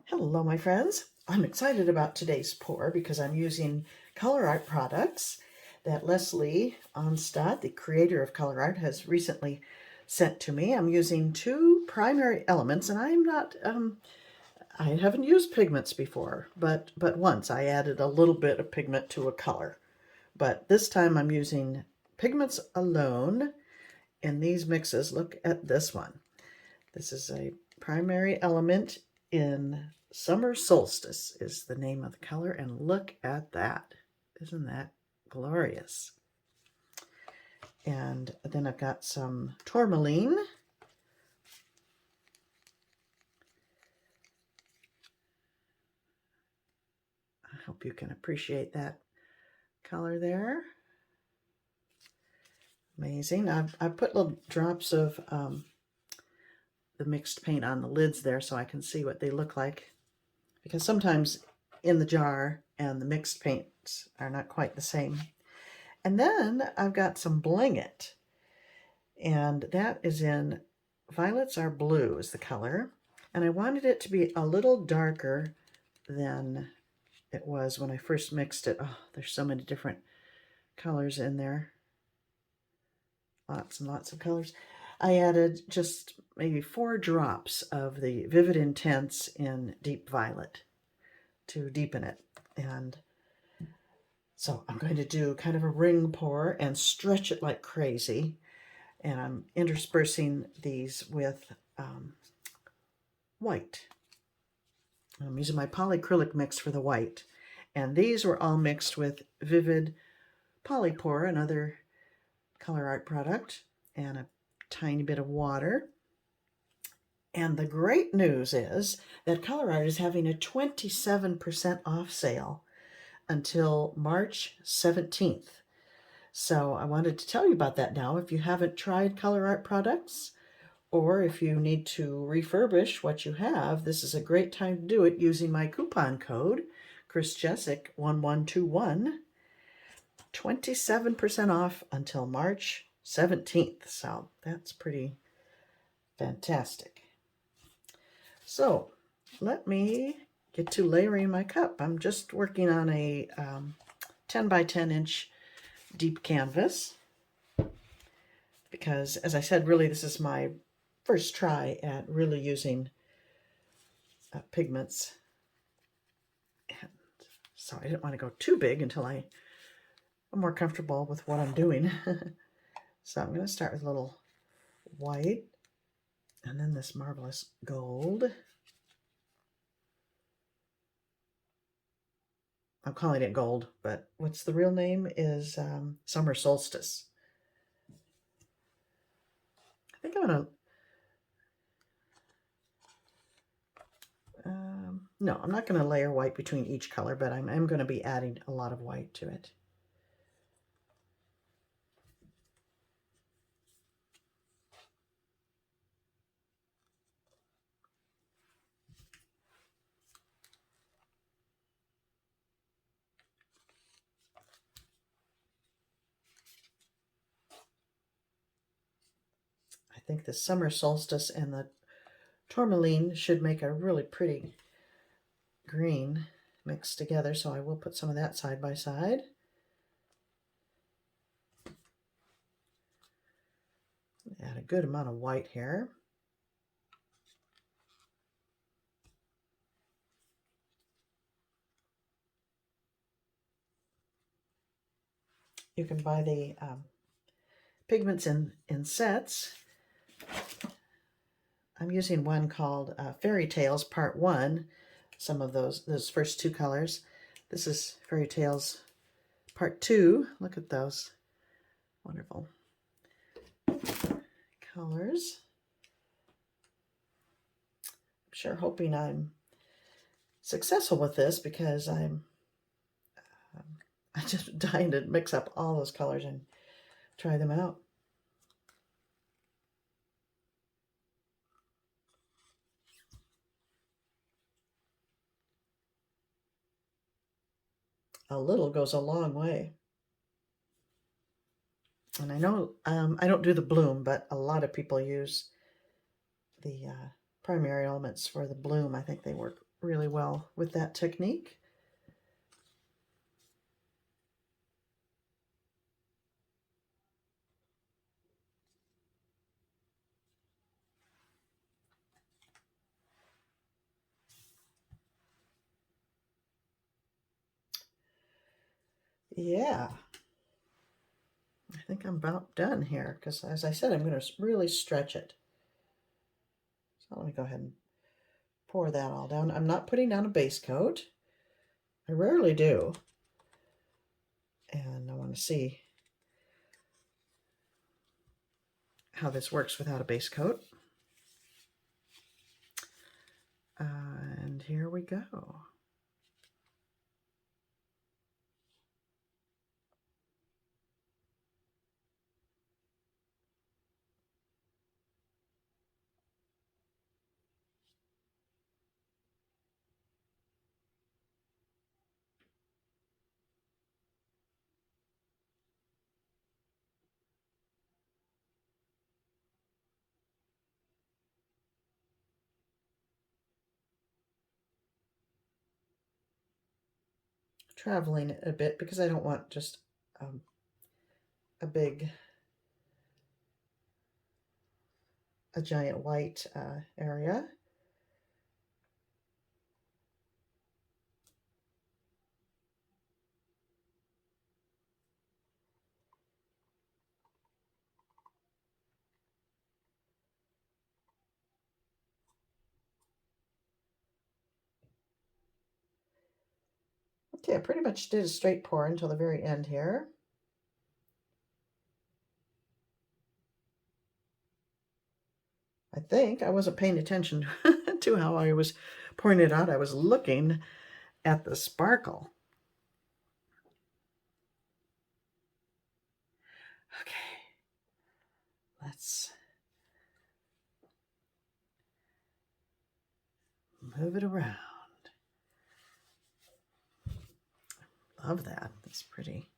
Hello, my friends. I'm excited about today's pour because I'm using Colourarte products that Leslie Onstad, the creator of Colourarte, has recently sent to me. I'm using two primary elements, and I haven't used pigments before, but once I added a little bit of pigment to a color. But this time I'm using pigments alone in these mixes. Look at this one. This is a primary element in Summer Solstice is the name of the color, and look at that. Isn't that glorious? And then I've got some Tourmaline. I hope you can appreciate that color there. Amazing. I've put little drops of the mixed paint on the lids there so I can see what they look like, because sometimes in the jar and the mixed paints are not quite the same. And then I've got some Bling It, and that is in Violets Are Blue is the color, and I wanted it to be a little darker than it was when I first mixed it. Oh, there's so many different colors in there. Lots and lots of colors. I added just maybe 4 drops of the Vivid Intense in Deep Violet to deepen it. And so I'm going to do kind of a ring pour and stretch it like crazy. And I'm interspersing these with white. I'm using my Polycrylic mix for the white. And these were all mixed with Vivid Polypore, another Colourarte product, and a tiny bit of water. And the great news is that Colourarte is having a 27% off sale until March 17th. So I wanted to tell you about that now. If you haven't tried Colourarte products, or if you need to refurbish what you have, this is a great time to do it using my coupon code, Jeszeck 1121, 27% off until March 17th. So that's pretty fantastic. So let me get to layering my cup. I'm just working on a 10 by 10 inch deep canvas because, as I said, really this is my first try at really using pigments. And so I didn't want to go too big until I'm more comfortable with what I'm doing. So I'm going to start with a little white and then this marvelous gold. I'm calling it gold, but what's the real name is Summer Solstice. I think I'm going to, no, I'm not going to layer white between each color, but I'm going to be adding a lot of white to it. I think the Summer Solstice and the Tourmaline should make a really pretty green mixed together, so I will put some of that side by side. Add a good amount of white here. You can buy the pigments in sets. I'm using one called Fairy Tales Part 1. Some of those first 2 colors. This is Fairy Tales Part 2. Look at those wonderful colors. I'm sure hoping I'm successful with this because I'm just dying to mix up all those colors and try them out. A little goes a long way. And I know I don't do the bloom, but a lot of people use the primary elements for the bloom. I think they work really well with that technique. Yeah, I think I'm about done here because, as I said, I'm going to really stretch it. So let me go ahead and pour that all down. I'm not putting down a base coat. I rarely do. And I want to see how this works without a base coat. And here we go. Traveling it a bit because I don't want just a giant white area. Okay, I pretty much did a straight pour until the very end here. I think I wasn't paying attention to how I was pouring it out. I was looking at the sparkle. Okay, let's move it around. Love that. That's pretty.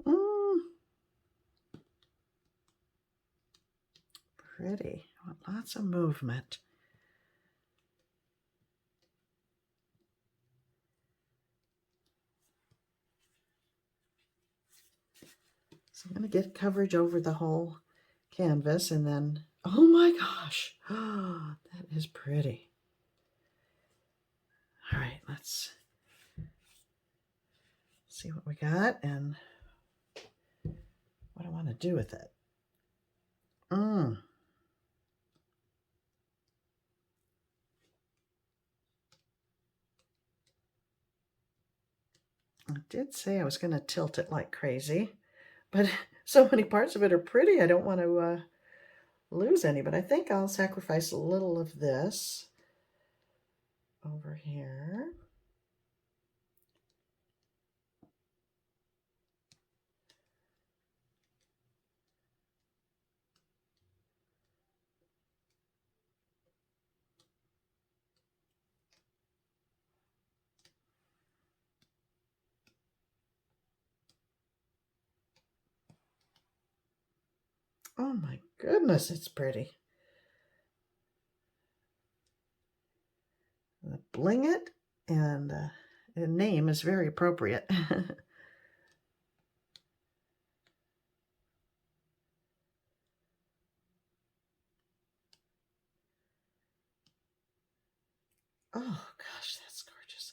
Mm, pretty. Lots of movement. So I'm going to get coverage over the whole canvas and then, oh my gosh, oh, that is pretty. All right, let's see what we got and what I want to do with it. I did say I was going to tilt it like crazy, but so many parts of it are pretty, I don't want to lose any, but I think I'll sacrifice a little of this over here. Oh my goodness, it's pretty. The Bling It, and the name is very appropriate. Oh gosh, that's gorgeous.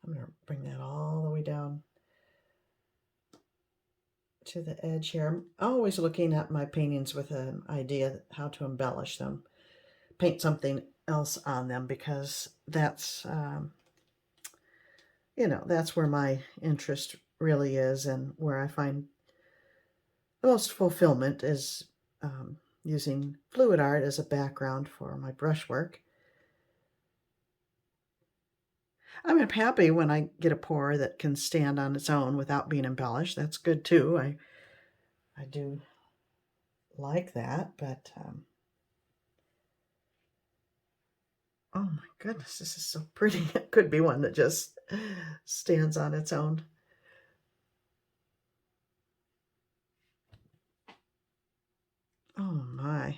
I'm going to bring that all the way down to the edge here. I'm always looking at my paintings with an idea how to embellish them, paint something else on them, because that's, you know, that's where my interest really is and where I find the most fulfillment is using fluid art as a background for my brushwork. I'm happy when I get a pour that can stand on its own without being embellished. That's good too. I do like that, but oh my goodness, this is so pretty. It could be one that just stands on its own. Oh my.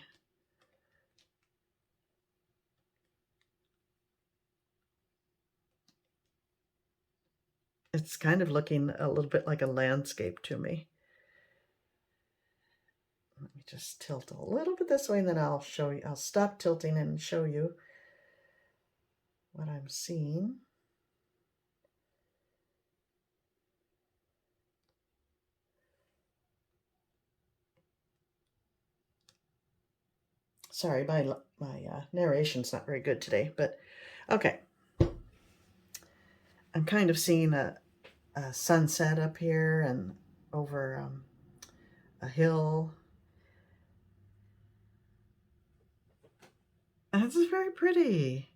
It's kind of looking a little bit like a landscape to me. Let me just tilt a little bit this way and then I'll show you. I'll stop tilting and show you what I'm seeing. Sorry, my narration's not very good today, but okay. I'm kind of seeing a sunset up here and over a hill. And this is very pretty.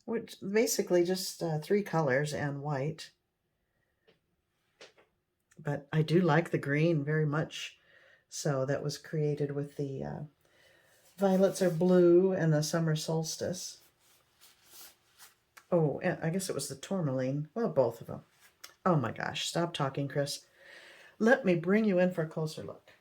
Which basically just 3 colors and white. But I do like the green very much. So that was created with the violets are blue and the summer solstice. Oh, and I guess it was the tourmaline. Well, both of them. Oh my gosh, stop talking, Chris. Let me bring you in for a closer look.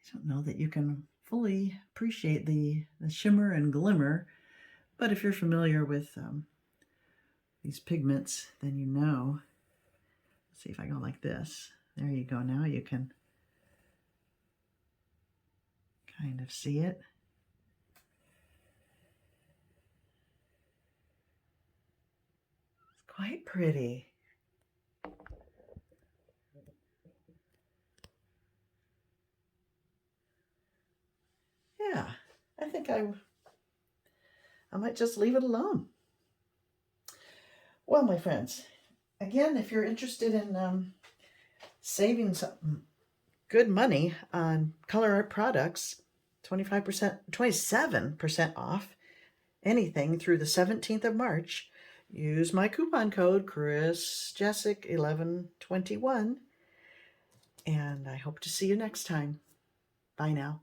I don't know that you can fully appreciate the shimmer and glimmer, but if you're familiar with these pigments, then you know. Let's see if I go like this. There you go. Now you can kind of see it. It's quite pretty. Yeah, I think I might just leave it alone. Well, my friends, again, if you're interested in saving some good money on Colourarte products, 25%, 27% off anything through the 17th of March, use my coupon code Jeszeck1121, and I hope to see you next time. Bye now.